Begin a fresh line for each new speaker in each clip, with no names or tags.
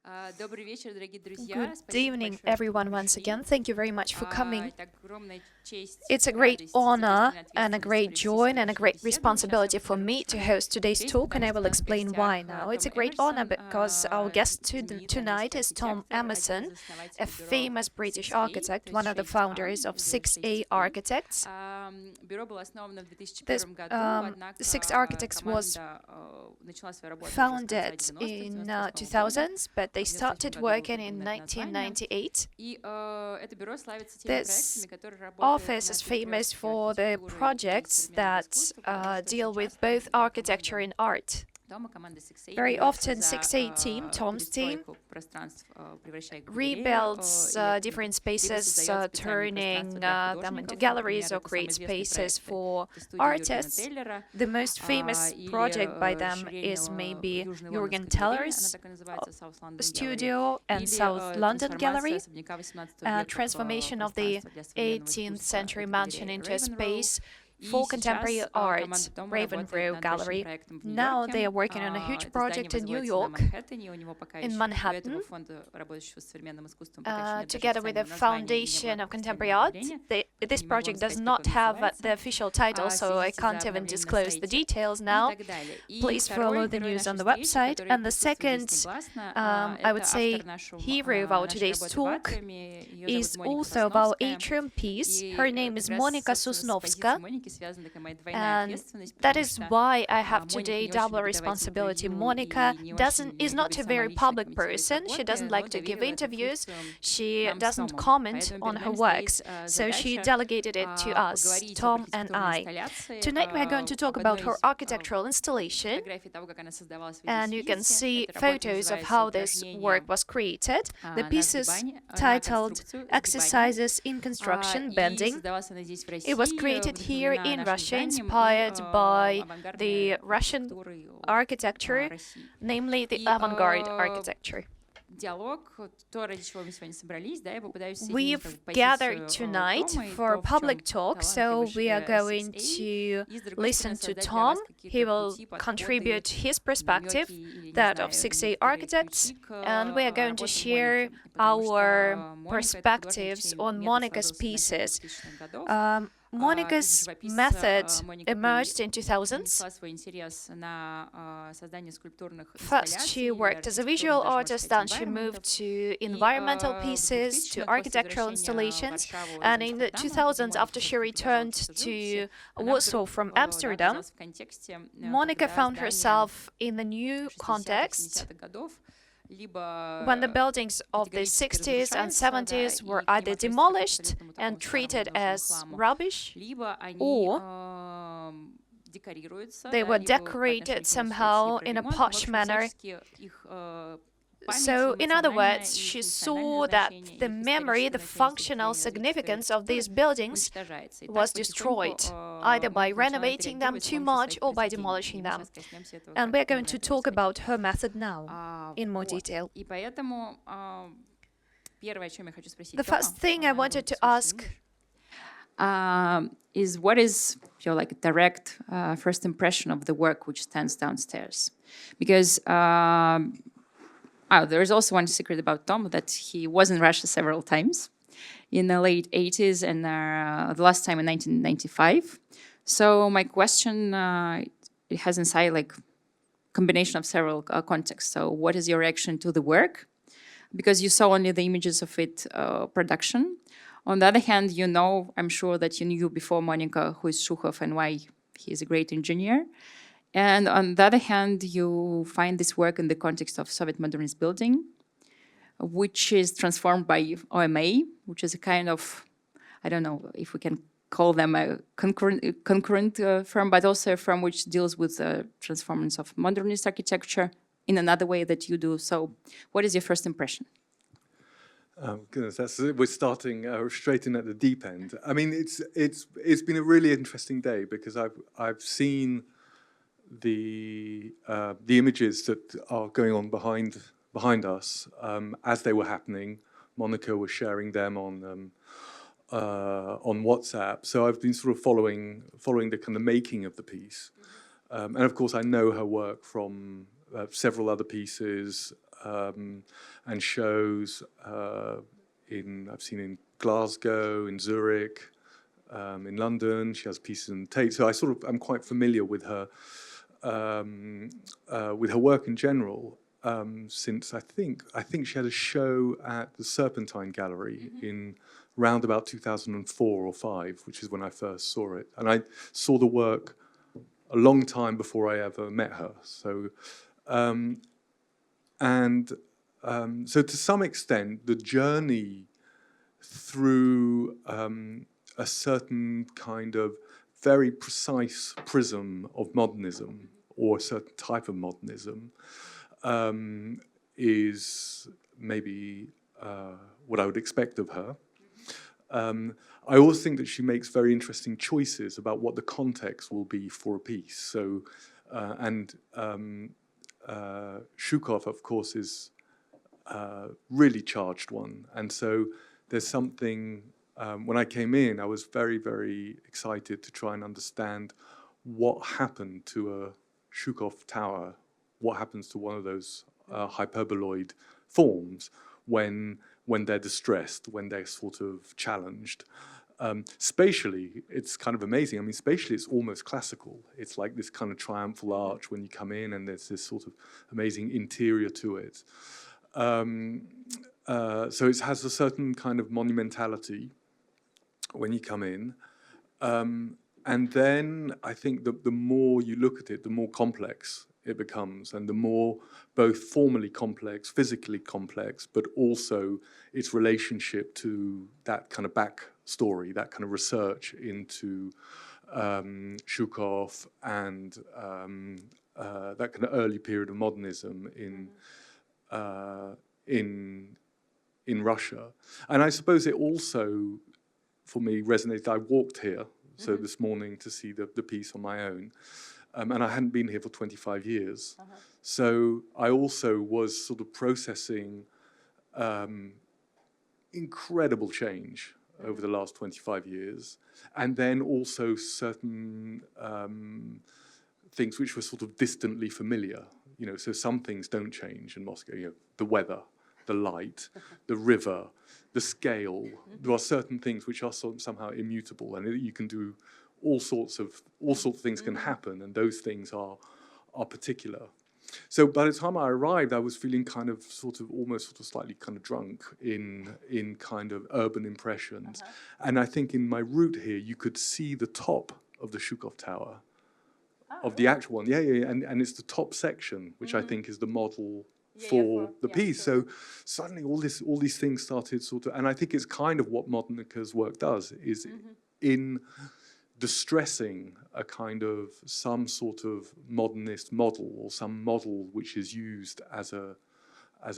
Good evening, everyone, once again. Thank you very much for coming. It's a great honor and a great joy and a great responsibility for me to host today's talk, and I will explain why now. It's a great honor because our guest tonight is Tom Emerson, a famous British architect, one of the founders of 6A Architects. This 6 Architects was founded in 2000s, but they started working in 1998. This office is famous for the projects that deal with both architecture and art. Very often, 6A team, Tom's team, rebuilds different spaces, turning them into galleries or create spaces for artists. The most famous project by them is maybe Jürgen Teller's studio and South London Gallery, transformation of the 18th century mansion into a space for contemporary art, Raven Row Gallery. Now they are working on a huge project in New York, in Manhattan, together with the Foundation of Contemporary Art. This project does not have the official title, so I can't even disclose the details now. Please follow the news on the website. And the second, I would say, hero of our today's talk is also of our atrium piece. Her name is Monika Sosnowska. And that is why I have today double responsibility. Monika is not a very public person. She doesn't like to give interviews. She doesn't comment on her works. So she delegated it to us, Tom and I. Tonight we are going to talk about her architectural installation. And you can see photos of how this work was created. The piece is titled Exercises in Construction, Bending. It was created here in Russia, inspired by the Russian architecture, namely the avant-garde architecture. We've gathered tonight for a public talk, so we are going to listen to Tom. He will contribute his perspective, that of 6A Architects, and we are going to share our perspectives on Monika's pieces. Monika's method emerged in 2000s. First, she worked as a visual artist, then she moved to environmental pieces, to architectural installations, and in the 2000s, after she returned to Warsaw from Amsterdam, Monika found herself in a new context when the buildings of the 60s and 70s were either demolished and treated as rubbish, or they were decorated somehow in a posh manner. So, in other words, she saw that the memory, the functional significance of these buildings was destroyed, either by renovating them too much or by demolishing them. And we're going to talk about her method now in more detail. The first thing I wanted to ask
is what is your direct first impression of the work which stands downstairs? Because there is also one secret about Tom, that he was in Russia several times in the late 80s and the last time in 1995. So my question, it has inside combination of several contexts. So what is your reaction to the work? Because you saw only the images of it production. On the other hand, I'm sure that you knew before Monika who is Shukhov and why he is a great engineer. And on the other hand, you find this work in the context of Soviet modernist building, which is transformed by OMA, which is a kind of, I don't know if we can call them a concurrent firm, but also a firm which deals with the transformance of modernist architecture in another way that you do. So what is your first impression?
Goodness, we're starting straight in at the deep end. I mean, it's been a really interesting day because I've seen the images that are going on behind us as they were happening. Monika was sharing them on WhatsApp, so I've been sort of following the kind of making of the piece, and of course I know her work from several other pieces, and shows I've seen in Glasgow, in Zurich, in London. She has pieces in Tate. So I'm quite familiar with her work in general. Since I think she had a show at the Serpentine Gallery in round about 2004 or 5, which is when I first saw it. And I saw the work a long time before I ever met her. So, so to some extent, the journey through a certain kind of very precise prism of modernism, or a certain type of modernism, is maybe what I would expect of her. I always think that she makes very interesting choices about what the context will be for a piece. So, Zhukov, of course, is a really charged one. And so there's something, when I came in, I was very, very excited to try and understand what happened to a Zhukov tower, what happens to one of those hyperboloid forms when they're distressed, when they're sort of challenged. Spatially, it's kind of amazing. I mean, spatially, it's almost classical. It's like this kind of triumphal arch when you come in, and there's this sort of amazing interior to it. So it has a certain kind of monumentality when you come in. And then I think that the more you look at it, the more complex it becomes, and the more both formally complex, physically complex, but also its relationship to that kind of backstory, that kind of research into Zhukov and that kind of early period of modernism in Russia. And I suppose it also, for me, resonated. I walked here, so this morning, to see the piece on my own. And I hadn't been here for 25 years. So I also was sort of processing incredible change over the last 25 years. And then also certain things which were sort of distantly familiar. You know, so some things don't change in Moscow. You know, the weather, the light, the river, the scale. There are certain things which are somehow immutable, and you can do all sorts of things can happen, and those things are particular. So by the time I arrived, I was feeling kind of almost slightly kind of drunk in kind of urban impressions. And I think in my route here, you could see the top of the Zhukov Tower, of the actual one. And it's the top section, which I think is the model for the piece. So suddenly all these things started and I think it's kind of what Monika's work does, is in distressing a kind of some sort of modernist model, or some model which is used as a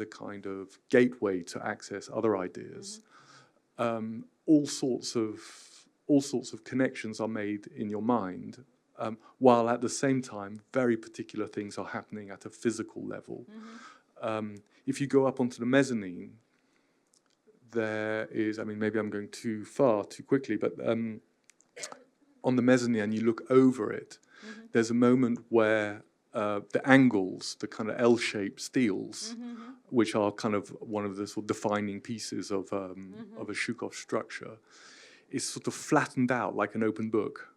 kind of gateway to access other ideas. All sorts of connections are made in your mind, while at the same time very particular things are happening at a physical level. If you go up onto the mezzanine, there is, I mean, maybe I'm going too quickly, but on the mezzanine and you look over it, there's a moment where the angles, the kind of L-shaped steels, which are kind of one of the sort of defining pieces of a Zhukov structure, is sort of flattened out like an open book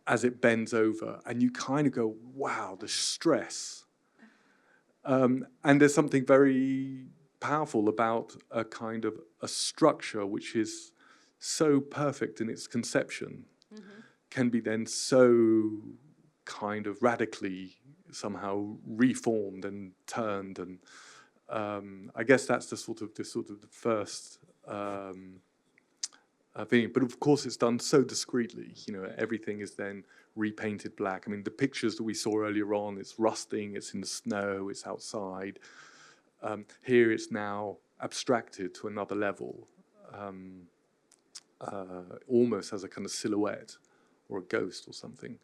as it bends over. And you kind of go, wow, the stress. And there's something very powerful about a kind of a structure which is so perfect in its conception, can be then so kind of radically somehow reformed and turned, and I guess that's the first thing. But of course, it's done so discreetly. You know, everything is then repainted black. I mean, the pictures that we saw earlier on, it's rusting, it's in the snow, it's outside. Here, it's now abstracted to another level, almost as a kind of silhouette or a ghost or something.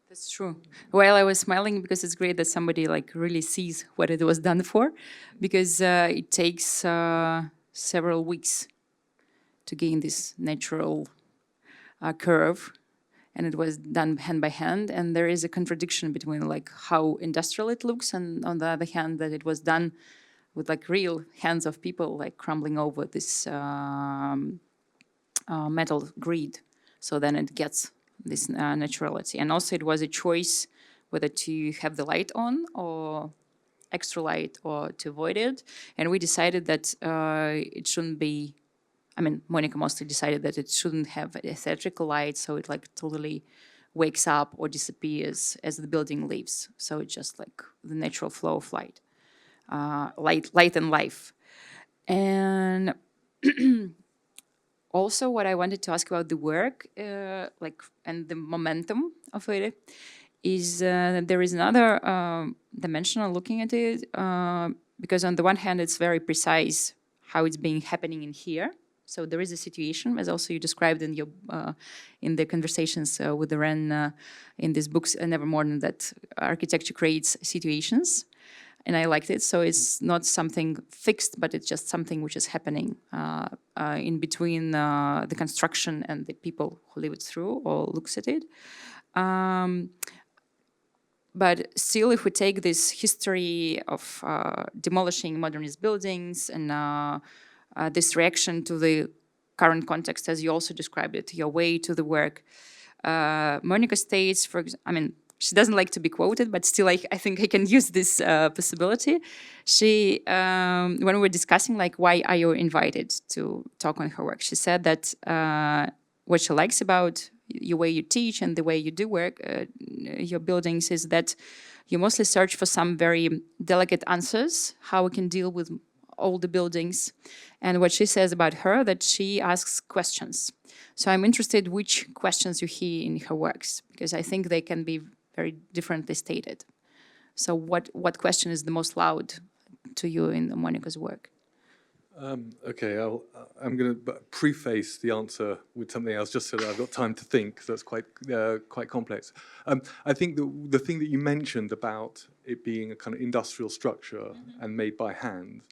That's true. Well, I was smiling because it's great that somebody like really sees what it was done for, because it takes several weeks to gain this natural curve, and it was done hand by hand. And there is a contradiction between like how industrial it looks, and on the other hand, that it was done with like real hands of people like crumbling over this metal grid. So then it gets this naturality. And also it was a choice whether to have the light on or extra light or to avoid it. And we decided that it shouldn't be, I mean, Monika mostly decided that it shouldn't have a theatrical light, so it like totally wakes up or disappears as the building leaves. So it's just like the natural flow of light. Light and life. And also what I wanted to ask about the work, and the momentum of it, is there is another dimension of looking at it, because on the one hand it's very precise how it's being happening in here. So there is a situation, as also you described in your in the conversations with the Ren in these books, Never Modern, that architecture creates situations. And I liked it. So it's not something fixed, but it's just something which is happening in between the construction and the people who live it through or looks at it. But still, if we take this history of demolishing modernist buildings and this reaction to the current context, as you also described it, your way to the work, Monika states, I mean, she doesn't like to be quoted, but still, I think I can use this possibility. She, when we were discussing, like, why are you invited to talk on her work, she said that what she likes about your way you teach and the way you do work, your buildings, is that you mostly search for some very delicate answers, how we can deal with all the buildings. And what she says about her, that she asks questions. So I'm interested which questions you hear in her works, because I think they can be very differently stated. So what question is the most loud to you in Monika's work?
Okay, I'm going to preface the answer with something else, just so that I've got time to think. So that's quite complex. I think the thing that you mentioned about it being a kind of industrial structure and made by hand,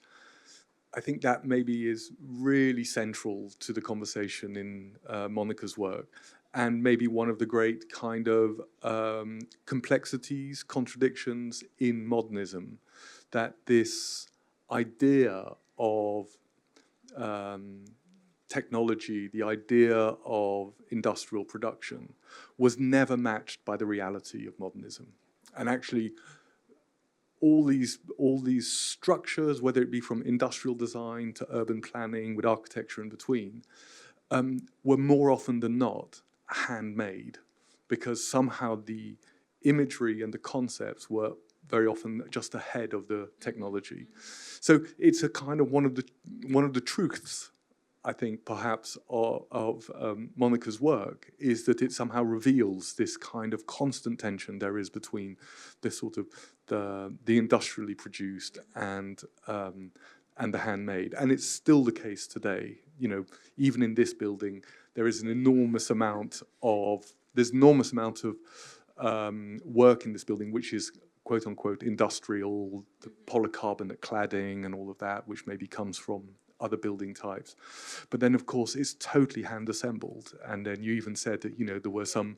I think that maybe is really central to the conversation in Monika's work, and maybe one of the great kind of complexities, contradictions in modernism, that this idea of technology, the idea of industrial production, was never matched by the reality of modernism. And actually, all these structures, whether it be from industrial design to urban planning with architecture in between, were more often than not handmade, because somehow the imagery and the concepts were very often just ahead of the technology. So it's a kind of one of the truths, I think, perhaps, of Monika's work, is that it somehow reveals this kind of constant tension there is between this sort of the industrially produced and the handmade. And it's still the case today. You know, even in this building, there is an enormous amount of work in this building, which is quote unquote industrial, the polycarbonate cladding and all of that, which maybe comes from other building types. But then, of course, it's totally hand assembled. And then you even said that, you know, there were some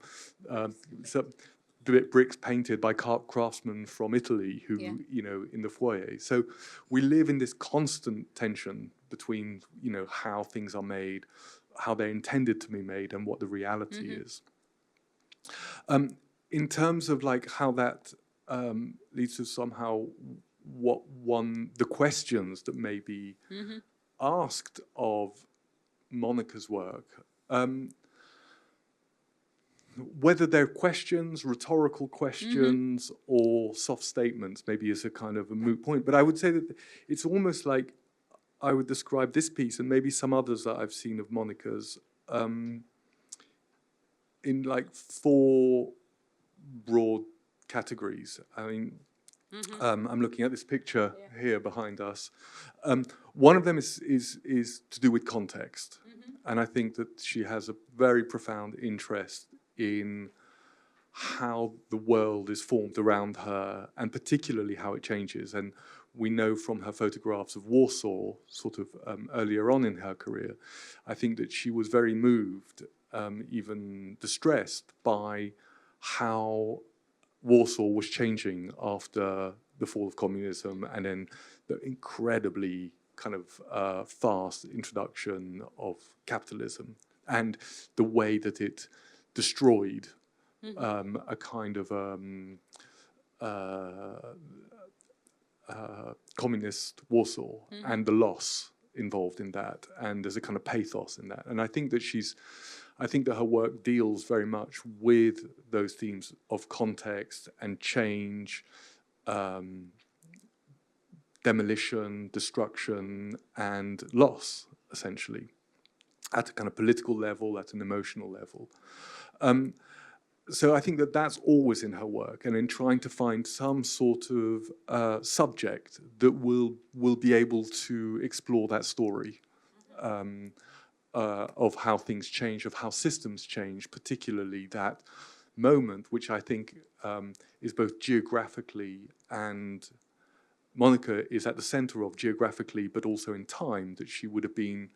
bricks painted by craftsmen from Italy who, you know, in the foyer. So we live in this constant tension between, you know, how things are made, how they're intended to be made, and what the reality is. In terms of like how that leads to somehow the questions that may be asked of Monika's work, whether they're questions, rhetorical questions, or soft statements, maybe is a kind of a moot point. But I would say that it's almost like I would describe this piece, and maybe some others that I've seen of Monika's, in like 4 broad categories. I mean, I'm looking at this picture here behind us. One of them is to do with context. And I think that she has a very profound interest in how the world is formed around her, and particularly how it changes. And we know from her photographs of Warsaw, sort of earlier on in her career, I think that she was very moved even distressed by how Warsaw was changing after the fall of communism, and then the incredibly kind of fast introduction of capitalism and the way that it destroyed a kind of communist Warsaw and the loss involved in that, and there's a kind of pathos in that. And I think that her work deals very much with those themes of context and change, demolition, destruction, and loss, essentially, at a kind of political level, at an emotional level. So I think that that's always in her work, and in trying to find some sort of subject that will be able to explore that story of how things change, of how systems change, particularly that moment, which I think is both geographically and Monika is at the center of geographically, but also in time, that she would have been,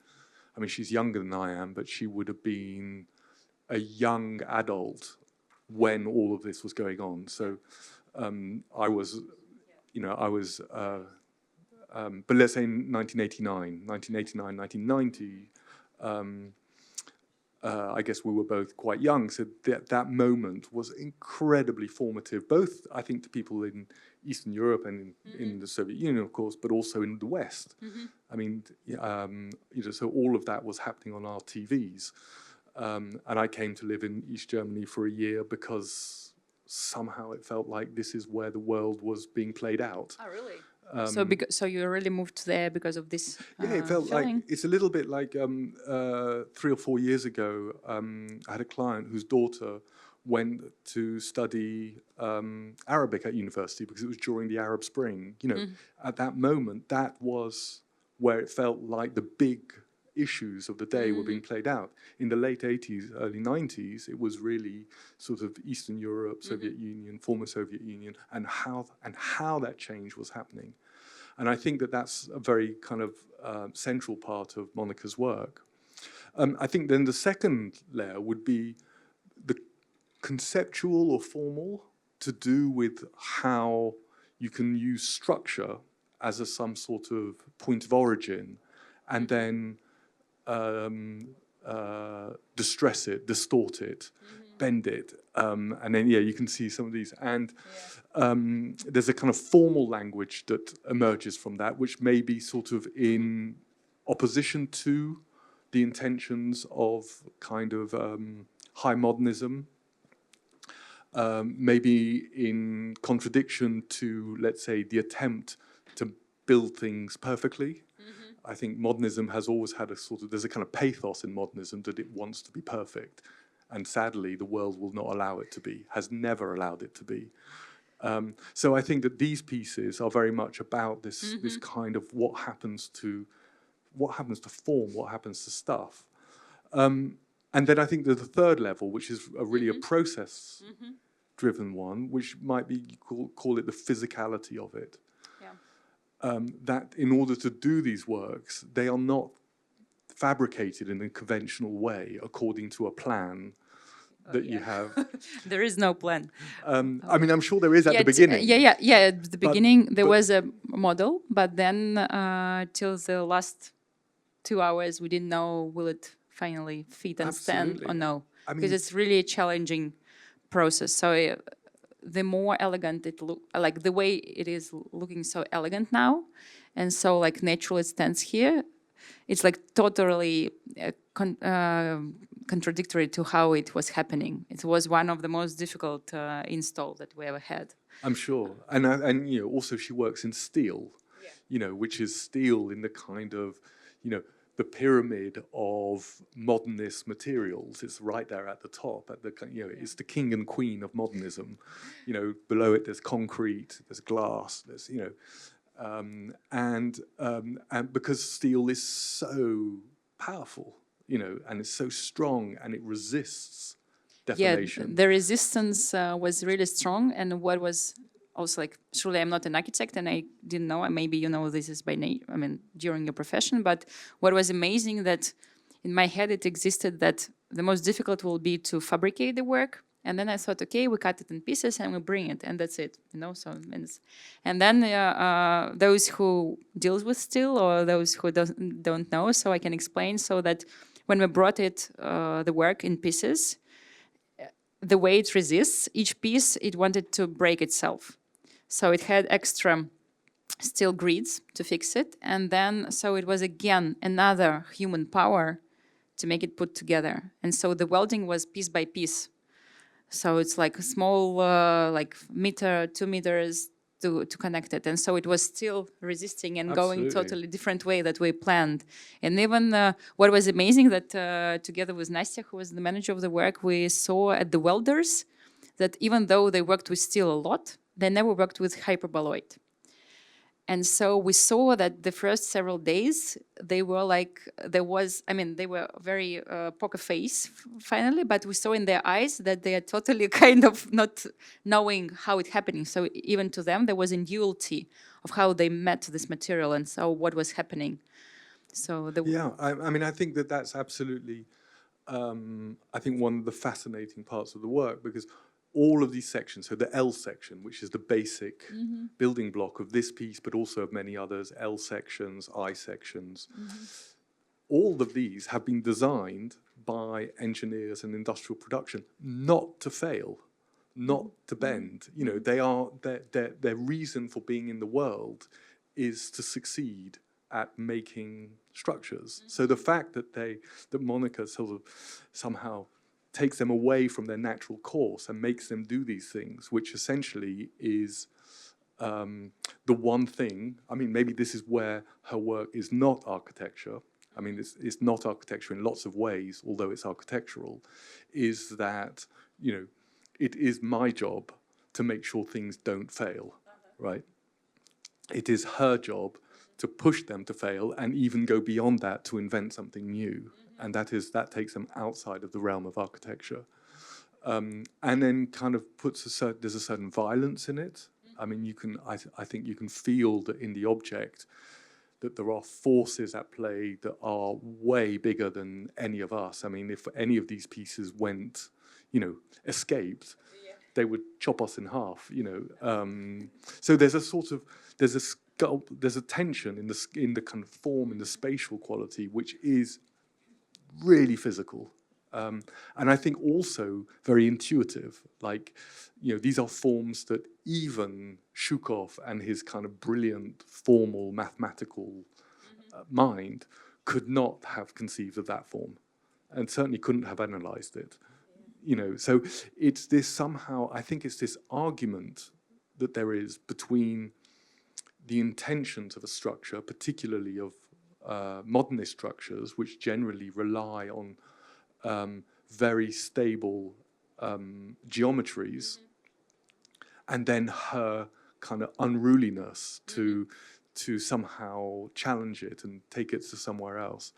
I mean, she's younger than I am, but she would have been a young adult when all of this was going on. So I was, but let's say in 1989, 1990, I guess we were both quite young, so that moment was incredibly formative, both, I think, to people in Eastern Europe and in the Soviet Union, of course, but also in the West. I mean, so all of that was happening on our TVs. And I came to live in East Germany for a year because somehow it felt like this is where the world was being played out.
Oh, really? So you really moved there because of this
yeah, it felt
feeling?
like, it's a little bit like 3 or 4 years ago, I had a client whose daughter went to study Arabic at university because it was during the Arab Spring. At that moment, that was where it felt like the big issues of the day were being played out. In the late 80s, early 90s, it was really sort of Eastern Europe, Soviet Union, former Soviet Union, and how that change was happening. And I think that that's a very kind of central part of Monika's work. I think then the second layer would be the conceptual or formal, to do with how you can use structure as some sort of point of origin, and then distress it, distort it, bend it, and then you can see some of these. And there's a kind of formal language that emerges from that, which may be sort of in opposition to the intentions of kind of high modernism, maybe in contradiction to, let's say, the attempt to build things perfectly. I think modernism has always had there's a kind of pathos in modernism that it wants to be perfect. And sadly, the world will not allow it to be, has never allowed it to be. So I think that these pieces are very much about this kind of what happens to form, what happens to stuff. And then I think that the third level, which is really a process-driven one, which might be, call it the physicality of it. That in order to do these works, they are not fabricated in a conventional way according to a plan that you have.
There is no plan.
I mean, I'm sure there is at the beginning.
At the beginning, there was a model, but then till the last 2 hours, we didn't know will it finally fit and stand or no. Because it's really a challenging process. So the more elegant it look, like the way it is looking so elegant now, and so like naturally it stands here, it's like totally contradictory to how it was happening. It was one of the most difficult install that we ever had.
I'm sure, and also she works in steel, which is steel in the kind of the pyramid of modernist materials. It's right there at the top. It's the king and queen of modernism. Below it there's concrete, there's glass, there's and because steel is so powerful, and it's so strong, and it resists deformation.
Yeah, the resistance was really strong, and what was also like, surely I'm not an architect and I didn't know, and maybe this is during your profession, but what was amazing that in my head it existed that the most difficult will be to fabricate the work. And then I thought, okay, we cut it in pieces and we bring it, and that's it, you know. So, and then those who deals with steel, or those who don't know, so I can explain. So that when we brought it, the work in pieces, the way it resists each piece, it wanted to break itself. So it had extra steel grids to fix it, and then so it was again another human power to make it put together. And so the welding was piece by piece. So it's like a small, like meter, 2 meters to connect it. And so it was still resisting and going totally different way that we planned. And even what was amazing that together with Nastya, who was the manager of the work, we saw at the welders that even though they worked with steel a lot, they never worked with hyperboloid. And so we saw that the first several days, they were like, they were very poker face finally, but we saw in their eyes that they are totally kind of not knowing how it's happening. So even to them, there was a duality of how they met this material and so what was happening. So
yeah, I mean, I think that that's absolutely, I think one of the fascinating parts of the work, because all of these sections, so the L section, which is the basic building block of this piece, but also of many others, L sections, I sections, all of these have been designed by engineers and industrial production not to fail, not to bend. You know, their reason for being in the world is to succeed at making structures. So the fact that Monika sort of somehow takes them away from their natural course and makes them do these things, which essentially is the one thing. I mean, maybe this is where her work is not architecture. I mean, it's not architecture in lots of ways, although it's architectural, is that, you know, it is my job to make sure things don't fail, right? It is her job to push them to fail and even go beyond that to invent something new. And that takes them outside of the realm of architecture, and then kind of there's a certain violence in it. I mean, I think you can feel that in the object that there are forces at play that are way bigger than any of us. I mean, if any of these pieces went, you know, escaped, they would chop us in half. You know, so there's a tension in the kind of form, in the spatial quality, which is really physical, and I think also very intuitive. Like, you know, these are forms that even Shukov and his kind of brilliant formal mathematical mind could not have conceived of that form, and certainly couldn't have analyzed it. You know, so it's this somehow, I think it's this argument that there is between the intentions of a structure, particularly of modernist structures, which generally rely on very stable geometries, and then her kind of unruliness to somehow challenge it and take it to somewhere else.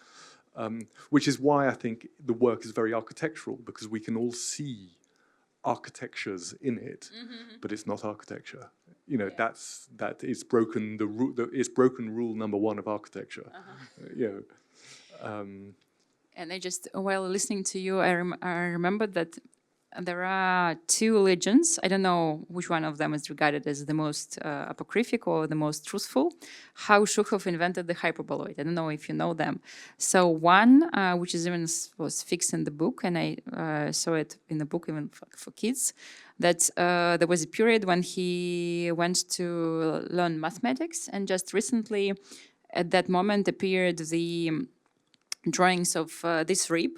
Which is why I think the work is very architectural, because we can all see architectures in it, but it's not architecture. You know, it's broken it's broken rule number one of architecture. You know,
and I just, while listening to you, I remembered that there are two legends. I don't know which one of them is regarded as the most apocryphal or the most truthful. How Shukov invented the hyperboloid. I don't know if you know them. So one, which is even was fixed in the book, and I saw it in the book even for kids, that there was a period when he went to learn mathematics, and just recently, at that moment, appeared the drawings of this rib.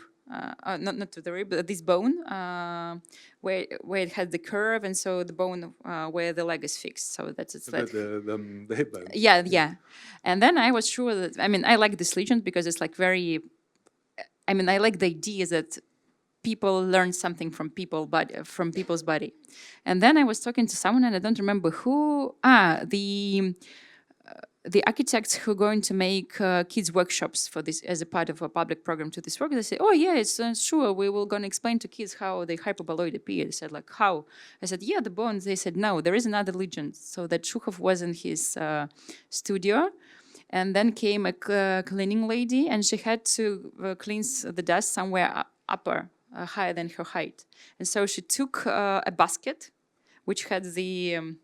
Not to the rib, but this bone, where it had the curve, and so the bone where the leg is fixed. So that's like
the hip bone.
Yeah. And then I was sure that, I mean, I like this legend because it's like very, I mean, I like the idea that people learn something from people's body. And then I was talking to someone, and I don't remember who. The architects who are going to make kids workshops for this as a part of a public program to this work, they say, oh yeah, it's sure, we will going to explain to kids how the hyperboloid appeared. I said, like, how? I said, yeah, the bones. They said, no, there is another legend. So that Shukov was in his studio, and then came a cleaning lady, and she had to cleanse the dust somewhere higher than her height. And so she took a basket, which had the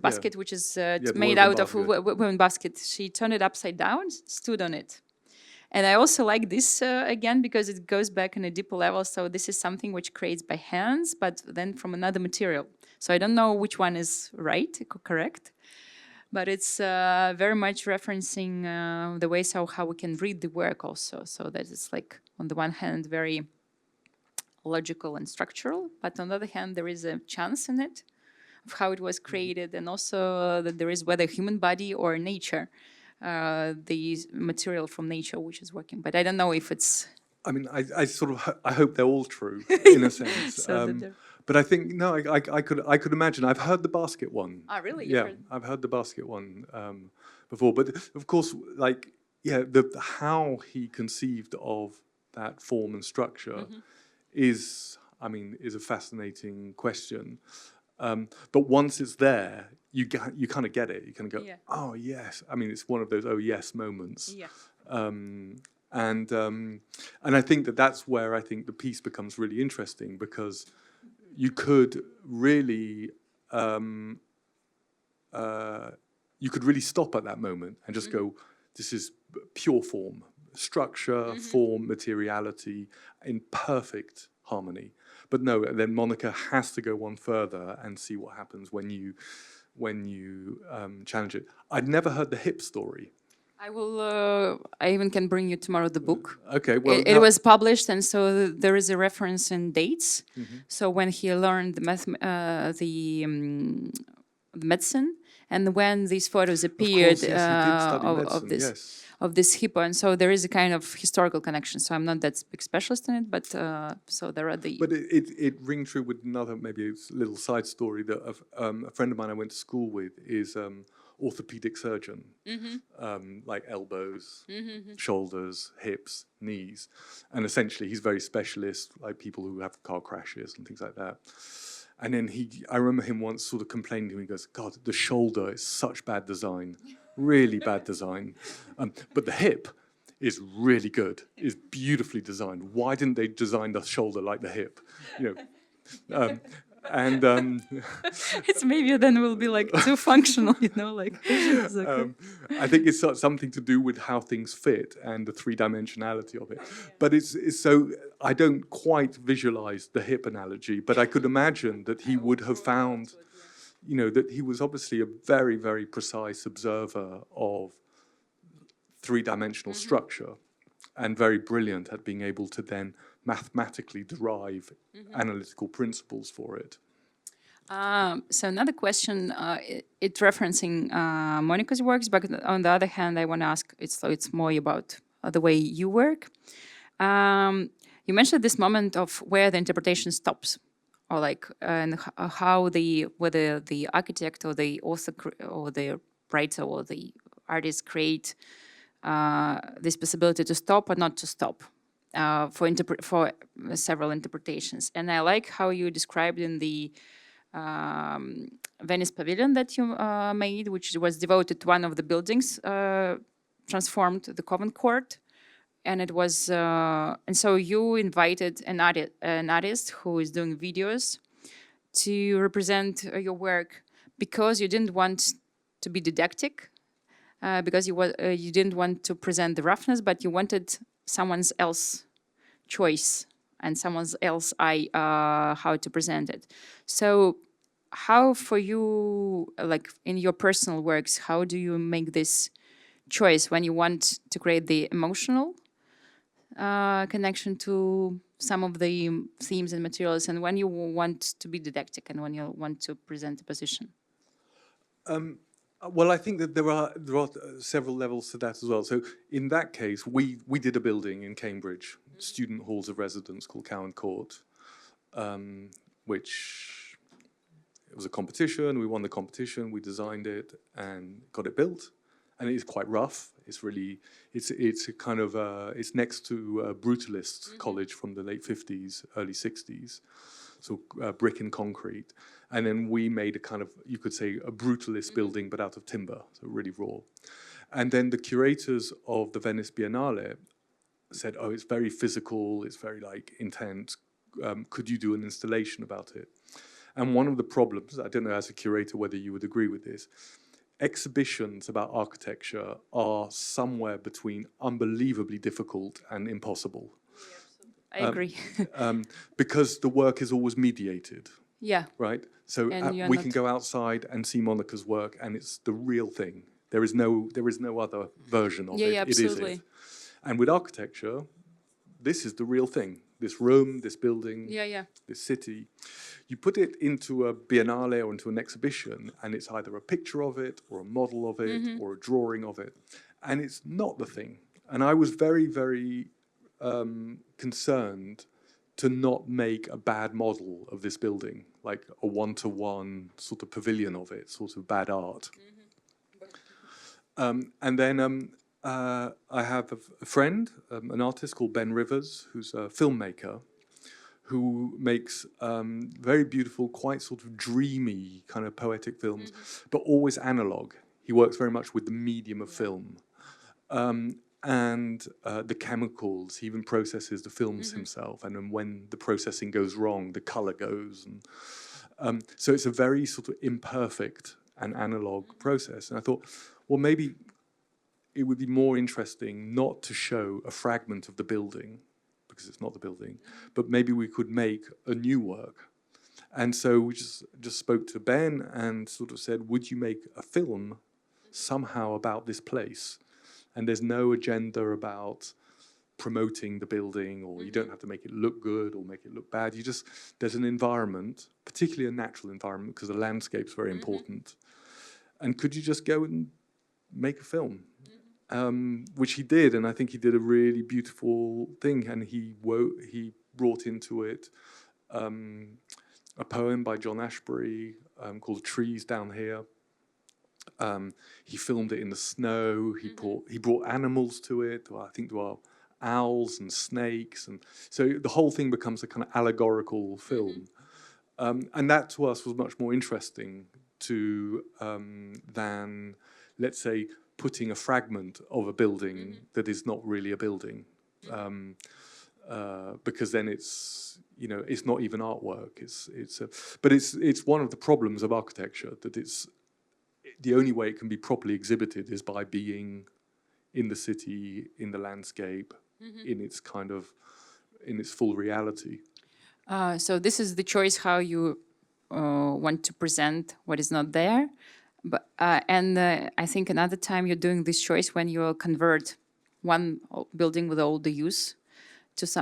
basket, which is made out of woven basket. She turned it upside down, stood on it. And I also like this again because it goes back on a deeper level. So this is something which creates by hands, but then from another material. So I don't know which one is right, correct, but it's very much referencing the ways how we can read the work also. So that it's like on the one hand very logical and structural, but on the other hand there is a chance in it of how it was created, and also that there is whether human body or nature. The material from nature which is working, but I don't know if it's.
I mean, I hope they're all true in a sense. But I think no, I could imagine. I've heard the basket one.
Ah, really?
Yeah, I've heard the basket one before. But of course, like how he conceived of that form and structure is a fascinating question. But once it's there, you kind of get it. You kind of go, oh yes. I mean, it's one of those oh yes moments.
Yeah.
And I think that's where I think the piece becomes really interesting, because you could really stop at that moment and just go, this is pure form, structure, form, materiality in perfect harmony. But no, then Monika has to go one further and see what happens when you challenge it. I'd never heard the hip story.
I will. I even can bring you tomorrow the book.
Okay. Well,
it was published, and so there is a reference in dates. So when he learned the medicine, and when these photos appeared of this.
Yes.
Of this hippo, and so there is a kind of historical connection. So I'm not that big specialist in it, but so there are the.
But it rings true with another maybe a little side story that a friend of mine I went to school with is orthopedic surgeon, like elbows, shoulders, hips, knees, and essentially he's very specialist, like people who have car crashes and things like that. And then I remember him once sort of complaining to me. He goes, "God, the shoulder is such bad design." Really bad design, but the hip is really good. Is beautifully designed. Why didn't they design the shoulder like the hip?
It's maybe then will be like too functional, like. Okay.
I think it's something to do with how things fit and the three-dimensionality of it. But it's so I don't quite visualize the hip analogy, but I could imagine that he would have found. That he was obviously a very, very precise observer of three-dimensional structure and very brilliant at being able to then mathematically derive analytical principles for it.
So another question, it's referencing Monika's works, but on the other hand, I want to ask, it's more about the way you work. You mentioned this moment of where the interpretation stops. Or like, and how whether the architect or the author or the writer or the artist create this possibility to stop or not to stop for several interpretations. And I like how you described in the Venice Pavilion that you made, which was devoted to one of the buildings, transformed the Covent Court. And it was, and so you invited an artist who is doing videos to represent your work because you didn't want to be didactic, because you didn't want to present the roughness, but you wanted someone else's choice and someone else how to present it. So, how for you, like in your personal works, how do you make this choice when you want to create the emotional connection to some of the themes and materials, and when you want to be didactic and when you want to present a position?
Well, I think that there are several levels to that as well. So in that case, we did a building in Cambridge, student halls of residence called Cowan Court, which it was a competition. We won the competition. We designed it and got it built. And it is quite rough. It's really, it's a kind of, it's next to a brutalist college from the late 50s, early 60s. So brick and concrete. And then we made a kind of, you could say, a brutalist building, but out of timber, so really raw. And then the curators of the Venice Biennale said, oh, it's very physical, it's very like intense. Could you do an installation about it? And one of the problems, I don't know as a curator whether you would agree with this, exhibitions about architecture are somewhere between unbelievably difficult and impossible.
I agree.
Because the work is always mediated.
Yeah.
Right? So
And
we can go outside and see Monika's work and it's the real thing. There is no other version of it.
Yeah, absolutely.
It is it. And with architecture, this is the real thing. This room, this building, this city. You put it into a biennale or into an exhibition and it's either a picture of it or a model of it or a drawing of it. And it's not the thing. And I was very, very concerned to not make a bad model of this building, like a one-to-one sort of pavilion of it, sort of bad art. And then I have a friend, an artist called Ben Rivers, who's a filmmaker, who makes very beautiful, quite sort of dreamy kind of poetic films, but always analog. He works very much with the medium of film. And the chemicals, he even processes the films himself, and then when the processing goes wrong, the color goes. And so it's a very sort of imperfect and analog process. And I thought, well, maybe it would be more interesting not to show a fragment of the building, because it's not the building, but maybe we could make a new work. And so we just spoke to Ben and sort of said, would you make a film somehow about this place? And there's no agenda about promoting the building, or you don't have to make it look good or make it look bad. There's an environment, particularly a natural environment, because the landscape's very important. And could you just go and make a film? Which he did, and I think he did a really beautiful thing. And he brought into it a poem by John Ashbery called Trees Down Here. He filmed it in the snow. He brought animals to it. I think there are owls and snakes, and so the whole thing becomes a kind of allegorical film. And that to us was much more interesting than, let's say, putting a fragment of a building that is not really a building, because then it's not even artwork. But it's one of the problems of architecture, that it's the only way it can be properly exhibited is by being in the city, in the landscape, in its full reality.
So this is the choice how you want to present what is not there. But I think another time you're doing this choice when you convert one building with all the use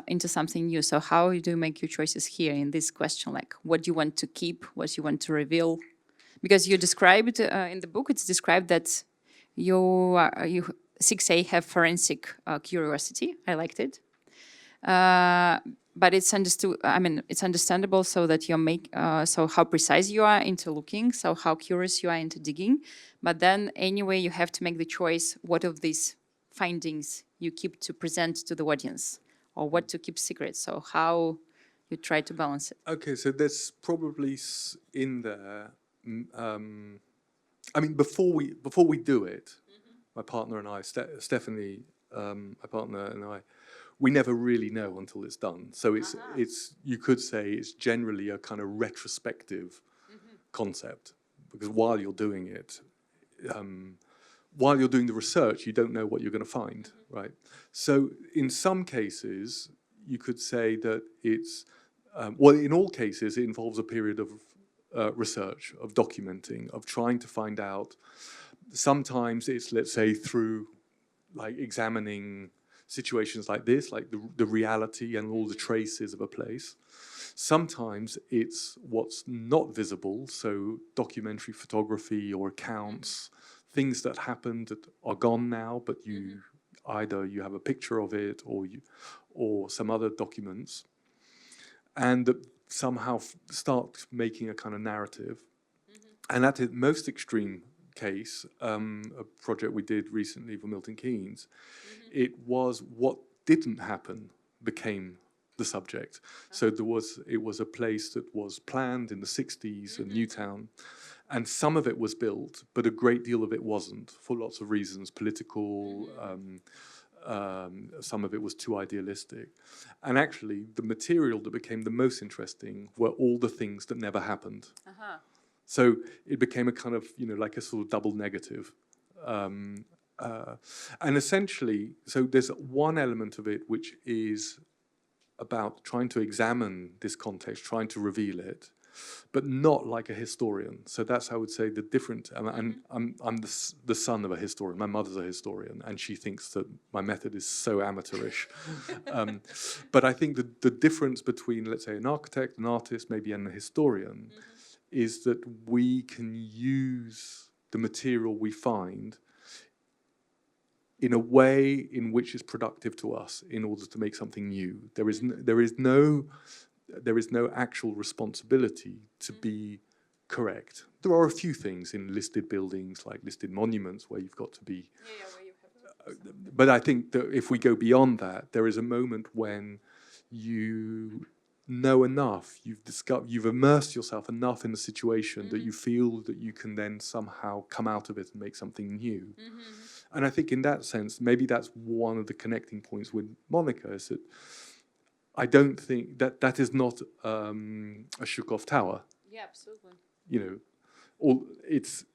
into something new. So how do you make your choices here in this question? Like, what do you want to keep? What you want to reveal? Because you described in the book, it's described that you 6A have forensic curiosity. I liked it. But it's understood. I mean, it's understandable, so that you make so how precise you are into looking, so how curious you are into digging. But then anyway, you have to make the choice: what of these findings you keep to present to the audience, or what to keep secret. So how you try to balance it.
Okay, so there's probably in there. I mean, before we do it, my partner and I, Stephanie, my partner and I, we never really know until it's done. So it's you could say it's generally a kind of retrospective concept, because while you're doing it, while you're doing the research, you don't know what you're going to find, right? So in some cases, you could say that it's well, in all cases, it involves a period of research, of documenting, of trying to find out. Sometimes it's, let's say, through like examining situations like this, like the reality and all the traces of a place. Sometimes it's what's not visible, so documentary photography or accounts, things that happened that are gone now, but you either you have a picture of it or some other documents, and that somehow start making a kind of narrative. And at the most extreme case, a project we did recently for Milton Keynes, it was what didn't happen became the subject. So it was a place that was planned in the 60s, a new town, and some of it was built, but a great deal of it wasn't, for lots of reasons, political, Some of it was too idealistic. And actually, the material that became the most interesting were all the things that never happened. So it became a kind of, like a sort of double negative. And essentially, so there's one element of it which is about trying to examine this context, trying to reveal it, but not like a historian. So that's, I would say, the different. And I'm the son of a historian. My mother's a historian, and she thinks that my method is so amateurish. But I think the difference between, let's say, an architect, an artist, maybe, and a historian is that we can use the material we find in a way in which is productive to us in order to make something new. There is no actual responsibility to be correct. There are a few things in listed buildings, like listed monuments, where you've got to be. But I think that if we go beyond that, there is a moment when you know enough, you've immersed yourself enough in the situation that you feel that you can then somehow come out of it and make something new. And I think in that sense, maybe that's one of the connecting points with Monika, is that I don't think that is not a Zhukov tower.
Yeah, absolutely.
It's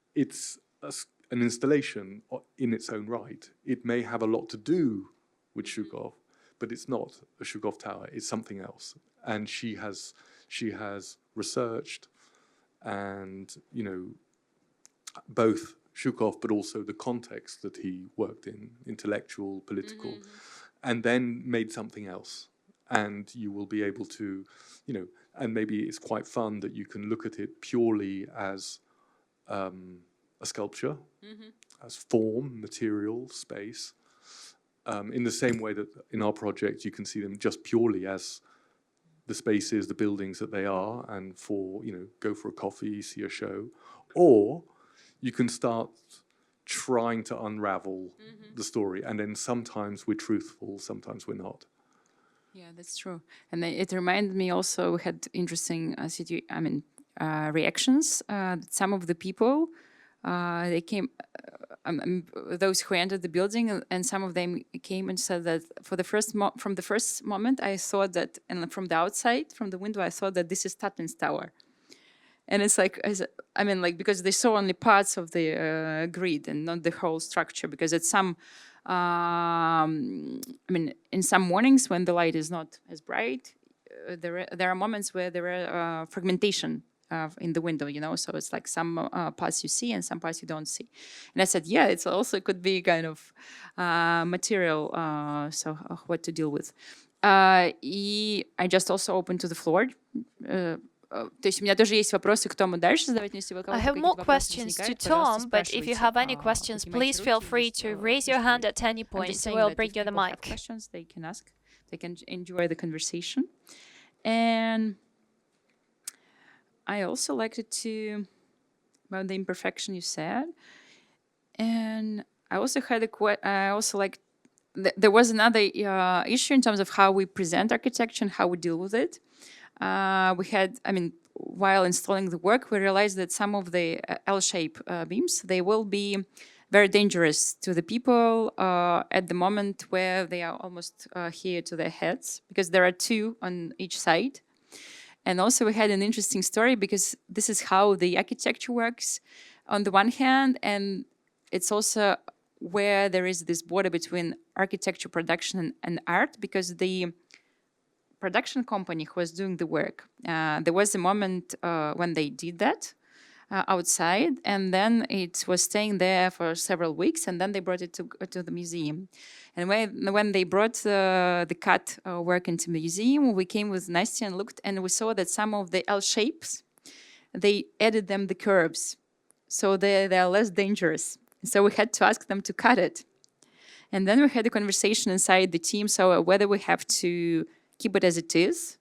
an installation in its own right. It may have a lot to do with Zhukov, but it's not a Zhukov tower. It's something else. And she has researched, and both Zhukov, but also the context that he worked in, intellectual, political, and then made something else. And you will be able to, and maybe it's quite fun that you can look at it purely as a sculpture, as form, material, space, in the same way that in our project you can see them just purely as the spaces, the buildings that they are, and go for a coffee, see a show, or you can start trying to unravel the story, and then sometimes we're truthful, sometimes we're not.
Yeah, that's true. And it reminded me also, we had interesting reactions. Some of the people, they came, those who entered the building, and some of them came and said that from the first moment, I thought that, and from the outside, from the window, I thought that this is Tatlin's tower. And it's like, because they saw only parts of the grid and not the whole structure, because it's some, in some mornings when the light is not as bright, there are moments where there are fragmentation in the window, so it's like some parts you see and some parts you don't see. And I said, yeah, it's also could be kind of material, so what to deal with. И I just also opened to the floor. То есть у меня тоже есть вопросы к Тому дальше задавать, но если вы
I have more questions to Tom, but if you have any questions, please feel free to raise your hand at any point, so we'll bring you the mic.
Questions they can ask, they can enjoy the conversation. And I also liked it too about the imperfection you said, and I also had there was another issue in terms of how we present architecture and how we deal with it. We had, while installing the work, we realized that some of the L-shaped beams, they will be very dangerous to the people at the moment where they are almost here to their heads, because there are two on each side. And also we had an interesting story, because this is how the architecture works on the one hand, and it's also where there is this border between architecture production and art, because the production company who was doing the work, there was a moment when they did that outside, and then it was staying there for several weeks, and then they brought it to the museum. And when they brought the cut work into the museum, we came with Nastia and looked, and we saw that some of the L shapes, they added them the curves, so they are less dangerous. So we had to ask them to cut it. And then we had a conversation inside the team, so whether we have to keep it as it is,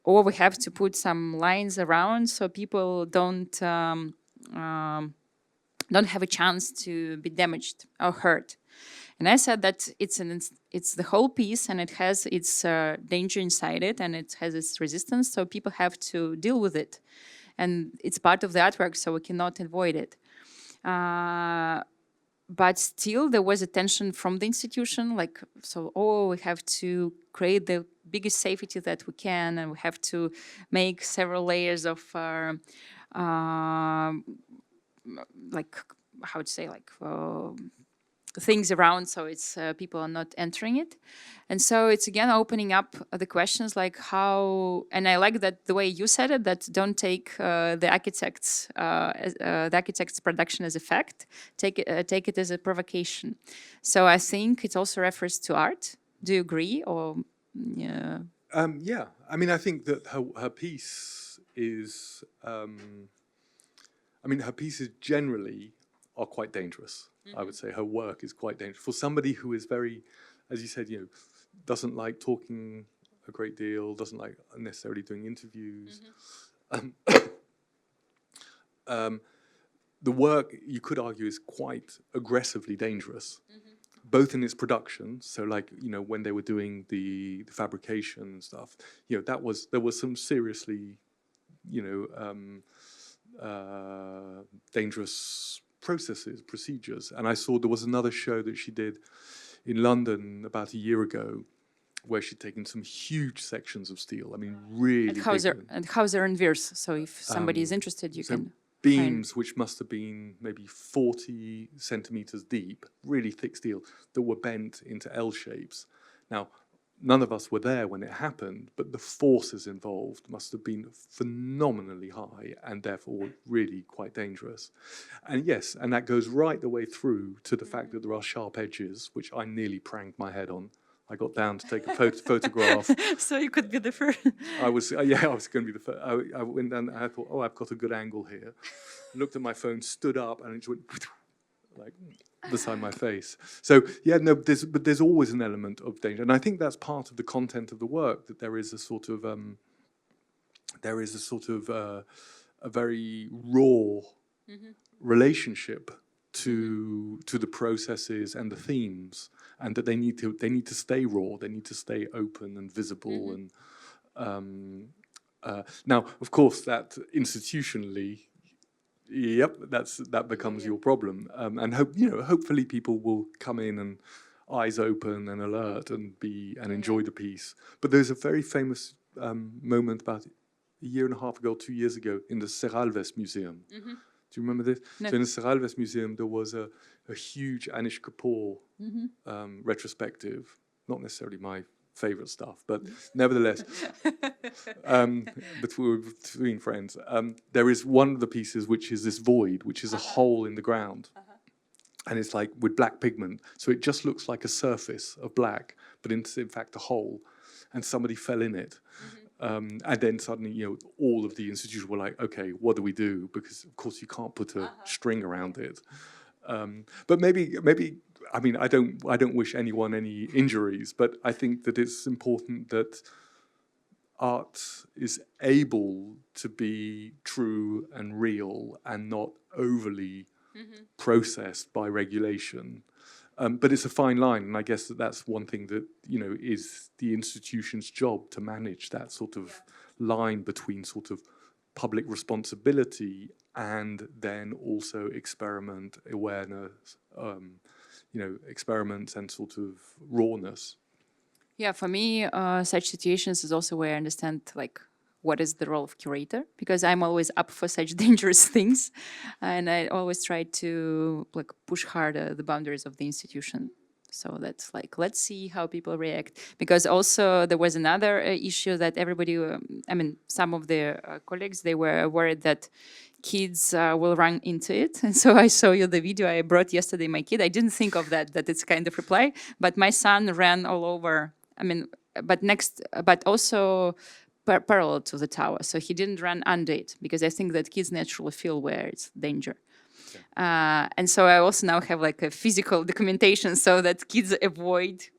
or we have to put some lines around so people don't have a chance to be damaged or hurt. And I said that it's the whole piece, and it has its danger inside it, and it has its resistance, so people have to deal with it. And it's part of the artwork, so we cannot avoid it. but still there was a tension from the institution, like, so, oh, we have to create the biggest safety that we can, and we have to make several layers of like, how to say, like, things around, so it's people are not entering it. And so it's again opening up the questions like how, and I like that the way you said it, that don't take the architect's production as a fact, take it as a provocation. So I think it also refers to art. Do you agree? Or
yeah, I mean, I think that her piece is her pieces generally are quite dangerous. I would say her work is quite dangerous for somebody who is very, as you said, doesn't like talking a great deal, doesn't like necessarily doing interviews. The work, you could argue, is quite aggressively dangerous, both in its production. So, like, when they were doing the fabrication and stuff, there was some seriously, dangerous procedures. And I saw there was another show that she did in London about a year ago, where she'd taken some huge sections of steel. I mean, really
at Hauser and Wirth. So if somebody is interested, you can
beams which must have been maybe 40 centimeters deep, really thick steel, that were bent into L shapes. Now, none of us were there when it happened, but the forces involved must have been phenomenally high and therefore really quite dangerous. And yes, and that goes right the way through to the fact that there are sharp edges, which I nearly pranked my head on. I got down to take a photograph.
So you could be the first.
I was going to be the first. I went down and I thought, oh, I've got a good angle here. Looked at my phone, stood up, and it just went like beside my face. So yeah, no, there's always an element of danger, and I think that's part of the content of the work, that there is a sort of a very raw relationship to the processes and the themes, and that they need to stay raw, they need to stay open and visible. And now, of course, that institutionally, yep, that becomes your problem. And hopefully people will come in and eyes open and alert and enjoy the piece. But there's a very famous moment about a year and a half ago, 2 years ago, in the Serralves Museum. Do you remember this? No. So in the Serralves Museum, there was a huge Anish Kapoor retrospective. Not necessarily my favorite stuff, but nevertheless, between friends, there is one of the pieces which is this void, which is a hole in the ground. And it's like with black pigment. So it just looks like a surface of black, but it's in fact a hole. And somebody fell in it. And then suddenly, all of the institutions were like, okay, what do we do? Because of course you can't put a string around it. But maybe, I mean, I don't wish anyone any injuries, but I think that it's important that art is able to be true and real and not overly processed by regulation. But it's a fine line, and I guess that's one thing that is the institution's job, to manage that sort of line between sort of public responsibility and then also experiment awareness, experiments and sort of rawness.
Yeah, for me, such situations is also where I understand like what is the role of curator, because I'm always up for such dangerous things, and I always try to like push harder the boundaries of the institution. So that's like, let's see how people react. Because also there was another issue that everybody, some of the colleagues, they were worried that kids will run into it. And so I saw you the video I brought yesterday, my kid. I didn't think of that it's kind of reply, but my son ran all over. But also parallel to the tower. So he didn't run under it, because I think that kids naturally feel where it's danger. And so I also now have like a physical documentation so that kids avoid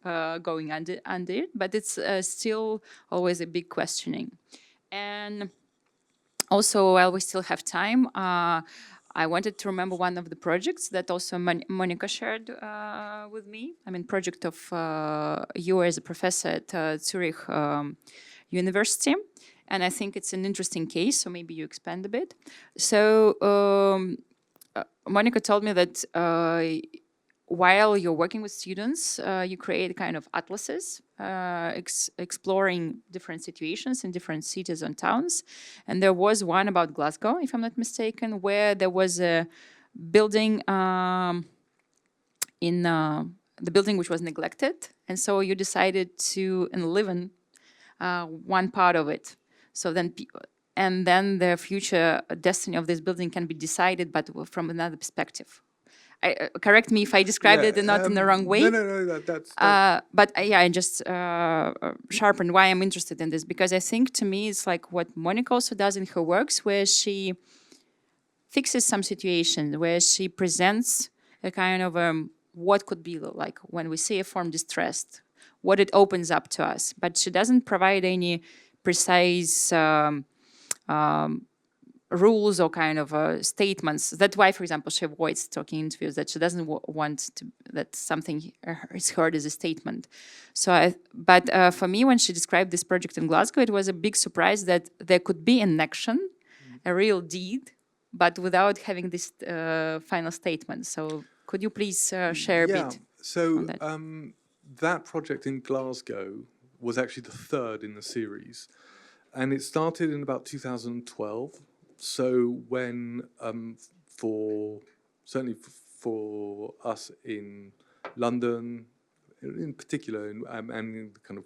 going under it, but it's still always a big questioning. And also, while we still have time, I wanted to remember one of the projects that also Monika shared with me. Project of you as a professor at Zurich University. And I think it's an interesting case, so maybe you expand a bit. So Monika told me that while you're working with students, you create kind of atlases exploring different situations in different cities and towns. And there was one about Glasgow, if I'm not mistaken, where there was a building in the building which was neglected. And so you decided to enliven one part of it. So then, and then the future destiny of this building can be decided, but from another perspective. Correct me if I described it not in the wrong way.
No, that's...
But yeah, I just sharpened why I'm interested in this, because I think to me it's like what Monika also does in her works, where she fixes some situations, where she presents a kind of what could be like when we see a form distressed, what it opens up to us. But she doesn't provide any precise rules or kind of statements. That's why, for example, she avoids talking in interviews, that she doesn't want to, that something is heard as a statement. So, but for me, when she described this project in Glasgow, it was a big surprise that there could be an action, a real deed, but without having this final statement. So could you please share a bit?
So that project in Glasgow was actually the third in the series. And it started in about 2012. So when, certainly for us in London, in particular, and in kind of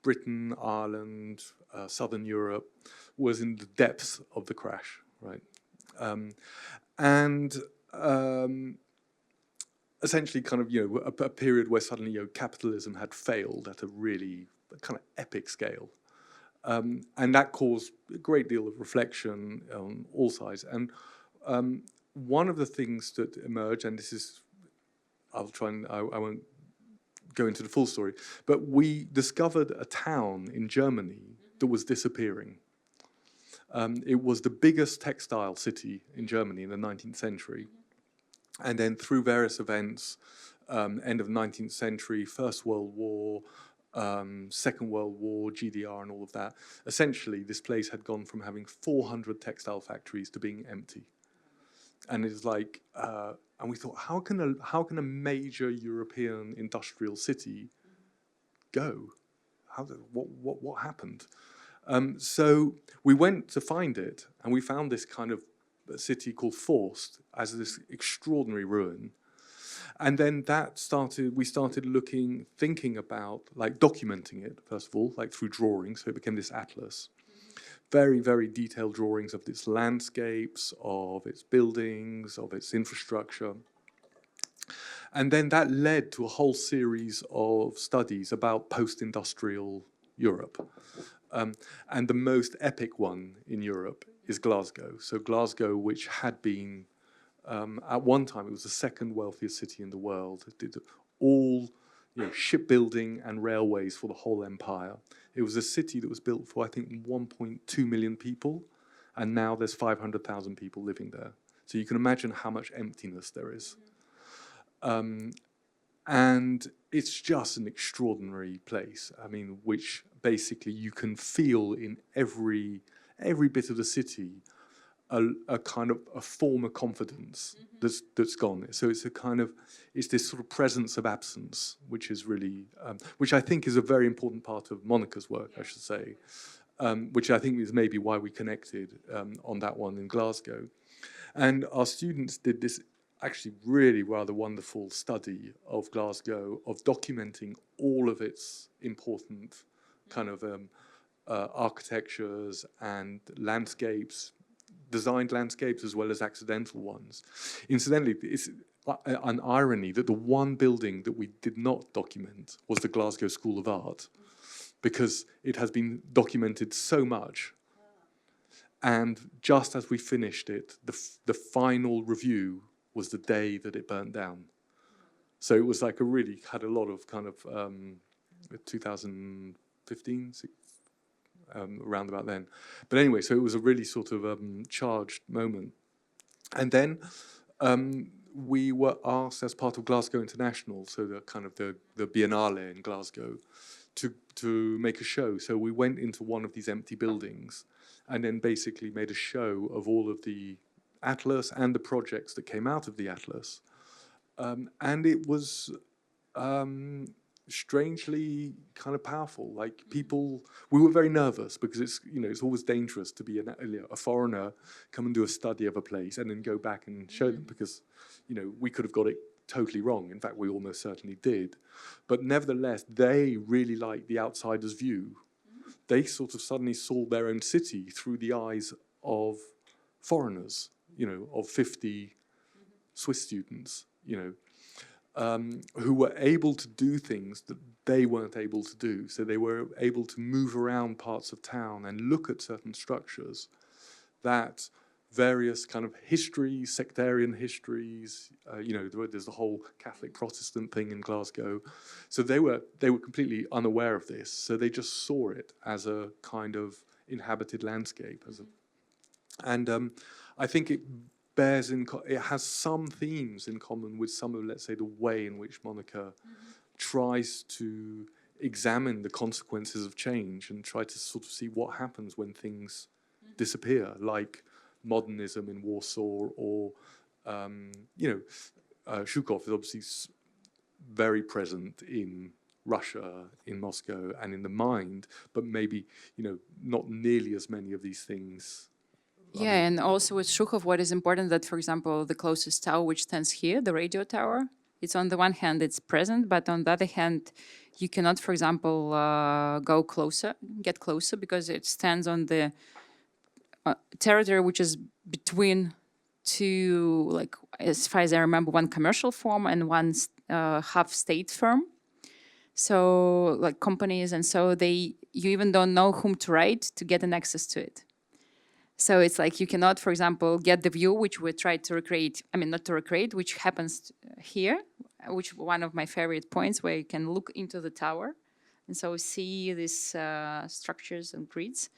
Britain, Ireland, Southern Europe, was in the depths of the crash, right? Essentially kind of, a period where suddenly, capitalism had failed at a really kind of epic scale. And that caused a great deal of reflection on all sides. And one of the things that emerged, and this is, I won't go into the full story, but we discovered a town in Germany that was disappearing. It was the biggest textile city in Germany in the 19th century. And then through various events, end of 19th century, First World War, Second World War, GDR and all of that, essentially this place had gone from having 400 textile factories to being empty. And it's like, and we thought, how can a major European industrial city go? What happened? So we went to find it, and we found this kind of city called Forst as this extraordinary ruin. And then we started thinking about, like, documenting it, first of all, like through drawings, so it became this atlas. Very, very detailed drawings of its landscapes, of its buildings, of its infrastructure. And then that led to a whole series of studies about post-industrial Europe. And the most epic one in Europe is Glasgow. So Glasgow, which had been, at one time, it was the second wealthiest city in the world. It did all shipbuilding and railways for the whole empire. It was a city that was built for, I think, 1.2 million people, and now there's 500,000 people living there. So you can imagine how much emptiness there is. And it's just an extraordinary place, I mean, which basically you can feel in every bit of the city a kind of a form of confidence that's gone. So it's it's this sort of presence of absence, which is really, which I think is a very important part of Monika's work, I should say, which I think is maybe why we connected on that one in Glasgow. And our students did this actually really rather wonderful study of Glasgow, of documenting all of its important kind of architectures and landscapes, designed landscapes as well as accidental ones. Incidentally, it's an irony that the one building that we did not document was the Glasgow School of Art, because it has been documented so much. And just as we finished it, the final review was the day that it burnt down. So it was like had a lot of kind of 2015, around about then. But anyway, so it was a really sort of charged moment. And then we were asked as part of Glasgow International, so the kind of the Biennale in Glasgow, to make a show. So we went into one of these empty buildings and then basically made a show of all of the atlas and the projects that came out of the atlas. And it was strangely kind of powerful. Like people, we were very nervous because it's always dangerous to be a foreigner, come and do a study of a place and then go back and show them, because we could have got it totally wrong. In fact, we almost certainly did. But nevertheless, they really liked the outsider's view. They sort of suddenly saw their own city through the eyes of foreigners, of 50 Swiss students, who were able to do things that they weren't able to do. So they were able to move around parts of town and look at certain structures that various kind of histories, sectarian histories, there's the whole Catholic Protestant thing in Glasgow. So they were completely unaware of this. So they just saw it as a kind of inhabited landscape. And I think it has some themes in common with some of, let's say, the way in which Monika tries to examine the consequences of change and try to sort of see what happens when things disappear, like modernism in Warsaw, or Zhukov is obviously very present in Russia, in Moscow, and in the mind, but maybe not nearly as many of these things.
Yeah, and also with Zhukov, what is important that, for example, the closest tower, which stands here, the radio tower, it's on the one hand, it's present, but on the other hand, you cannot, for example, get closer, because it stands on the territory which is between two, like, as far as I remember, one commercial firm and one half-state firm. So, like, companies, and so you even don't know whom to write to get an access to it. So it's like you cannot, for example, get the view which we tried to recreate. I mean, not to recreate, which happens here, which one of my favorite points, where you can look into the tower and so see these structures and grids.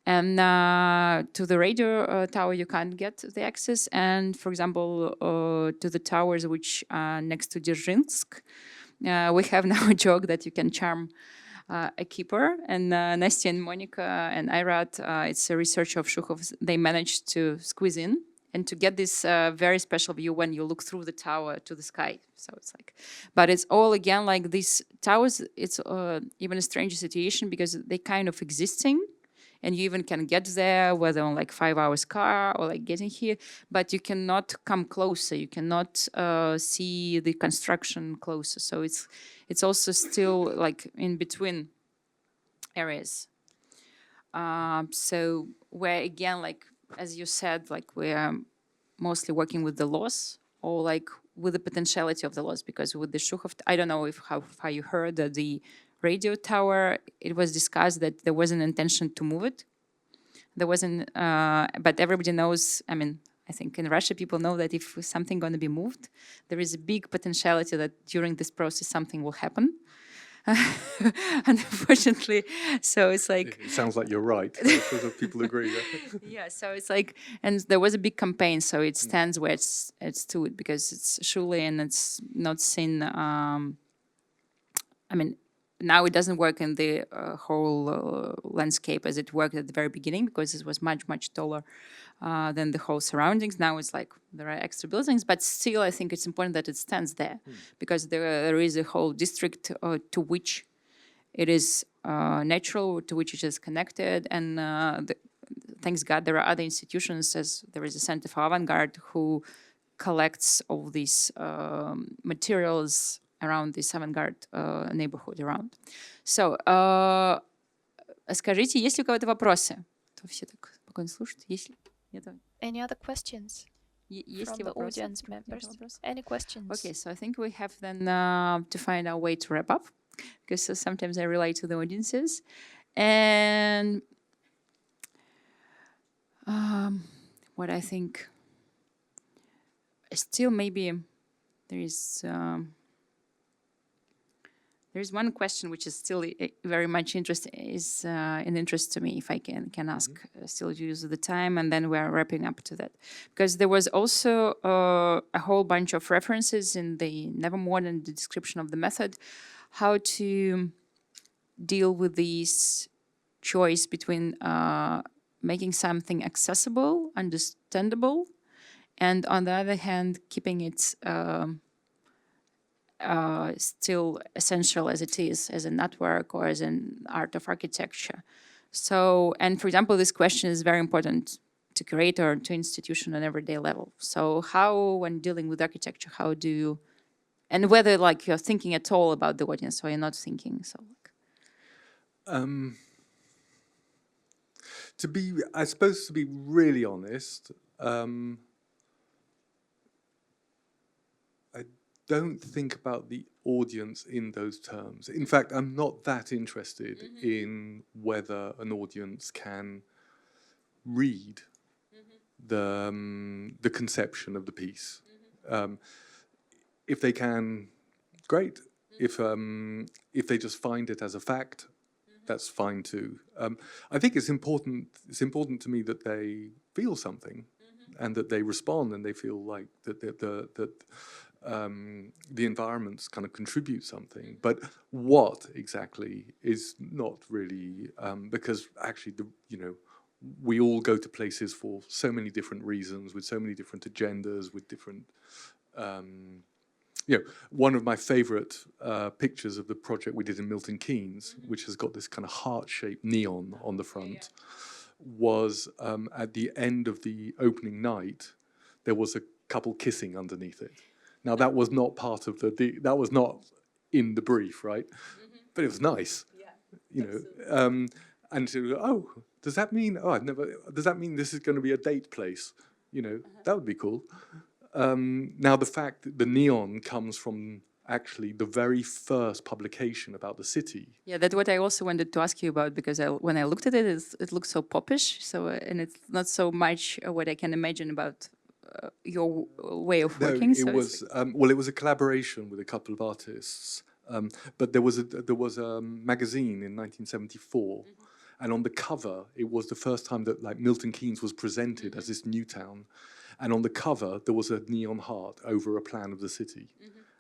And to the radio tower, you can't get the access. And, for example, to the towers which are next to Dzержinsk, we have now a joke that you can charm a keeper, and Nastia and Monika and Irat, it's a research of Zhukov's, they managed to squeeze in and to get this very special view when you look through the tower to the sky. So it's like, but it's all again like these towers, it's even a strange situation because they kind of existing, and you even can get there, whether on like 5 hours car or like getting here, but you cannot come closer. You cannot see the construction closer. So it's also still like in between areas. So where again, like as you said, like we're mostly working with the loss or like with the potentiality of the loss, because with the Zhukov, I don't know how far you heard that the radio tower, it was discussed that there was an intention to move it. There wasn't, but everybody knows, I mean, I think in Russia people know that if something going to be moved, there is a big potentiality that during this process something will happen. Unfortunately, so it's like...
It sounds like you're right. People agree. Yeah?
Yeah, so it's like, and there was a big campaign, so it stands where it's stood, because it's surely, and it's not seen, I mean, now it doesn't work in the whole landscape as it worked at the very beginning, because it was much, much taller than the whole surroundings. Now it's like there are extra buildings, but still I think it's important that it stands there, because there is a whole district to which it is natural, to which it is connected. And thanks God there are other institutions, as there is a Center for Avant-Garde who collects all these materials around this avant-garde neighborhood around. So, скажите, есть ли у кого-то вопросы? То все так спокойно слушают. Есть ли?
Any other questions from the audience members? Any questions?
Okay, so I think we have then to find our way to wrap up, because sometimes I relate to the audiences. And what I think still maybe there is... There's one question which is still very much an interest to me, if I can ask, still use the time, and then we're wrapping up to that. Because there was also a whole bunch of references in the Nevermore and the description of the method, how to deal with this choice between making something accessible, understandable, and on the other hand, keeping it still essential as it is as a network or as an art of architecture. So, and for example, this question is very important to curator, to institution on everyday level. So how, when dealing with architecture, how do you, and whether like you're thinking at all about the audience or you're not thinking, so.
I suppose to be really honest, I don't think about the audience in those terms. In fact, I'm not that interested in whether an audience can read the conception of the piece. If they can, great. If they just find it as a fact, that's fine too. I think it's important. It's important to me that they feel something, and that they respond, and they feel like that the environments kind of contribute something. But what exactly is not really, because actually, we all go to places for so many different reasons, with so many different agendas, with different. One of my favorite pictures of the project we did in Milton Keynes, which has got this kind of heart-shaped neon on the front, was at the end of the opening night, there was a couple kissing underneath it. Now that was not part of that was not in the brief, right? But it was nice, and so, does that mean? Does that mean this is going to be a date place? That would be cool. Now, the fact that the neon comes from actually the very first publication about the city.
Yeah, that's what I also wanted to ask you about, because when I looked at it, it looks so popish. So, and it's not so much what I can imagine about your way of working.
No, it was it was a collaboration with a couple of artists. But there was a magazine in 1974, and on the cover, it was the first time that like Milton Keynes was presented as this new town. And on the cover, there was a neon heart over a plan of the city.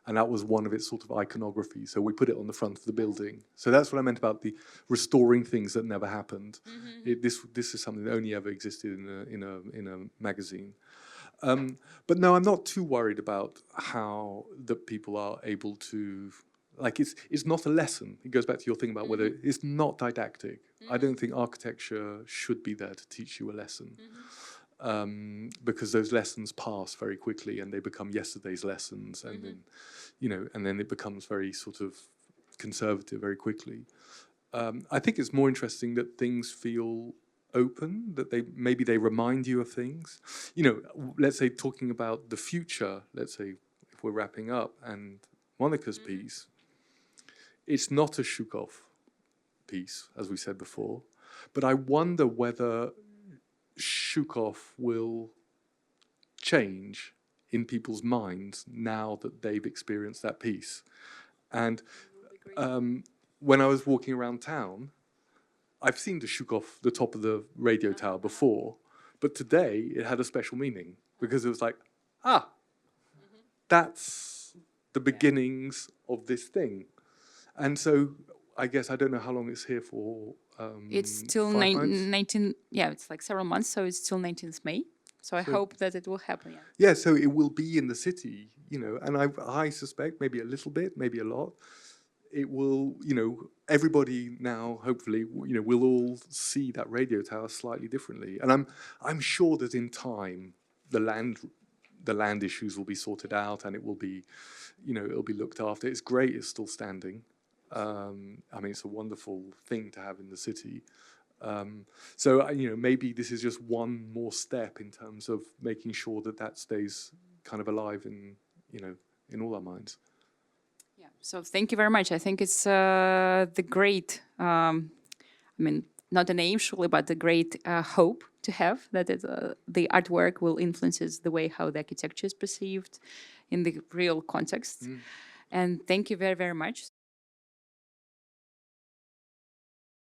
And that was one of its sort of iconography. So we put it on the front of the building. So that's what I meant about the restoring things that never happened. This is something that only ever existed in a magazine. But no, I'm not too worried about how that people are able to, like, it's not a lesson. It goes back to your thing about whether it's not didactic. I don't think architecture should be there to teach you a lesson. Because those lessons pass very quickly and they become yesterday's lessons, and then, and then it becomes very sort of conservative very quickly. I think it's more interesting that things feel open, that maybe they remind you of things. Let's say talking about the future, let's say if we're wrapping up, and Monika's piece, it's not a Shukov piece, as we said before, but I wonder whether Shukov will change in people's minds now that they've experienced that piece. And when I was walking around town, I've seen the Shukov, the top of the radio tower before, but today it had a special meaning because it was like, that's the beginnings of this thing. And so I guess I don't know how long it's here for.
It's still 19, it's like several months, so it's still 19th May. So I hope that it will happen.
Yeah, so it will be in the city, and I suspect maybe a little bit, maybe a lot. It will, everybody now, hopefully, will all see that radio tower slightly differently. And I'm sure that in time, the land issues will be sorted out, and it will be, it'll be looked after. It's great it's still standing. It's a wonderful thing to have in the city. So, maybe this is just one more step in terms of making sure that stays kind of alive in all our minds.
Yeah. So thank you very much. I think it's the great, not an aim surely, but the great hope to have that the artwork will influence the way how the architecture is perceived in the real context. And thank you very, very much.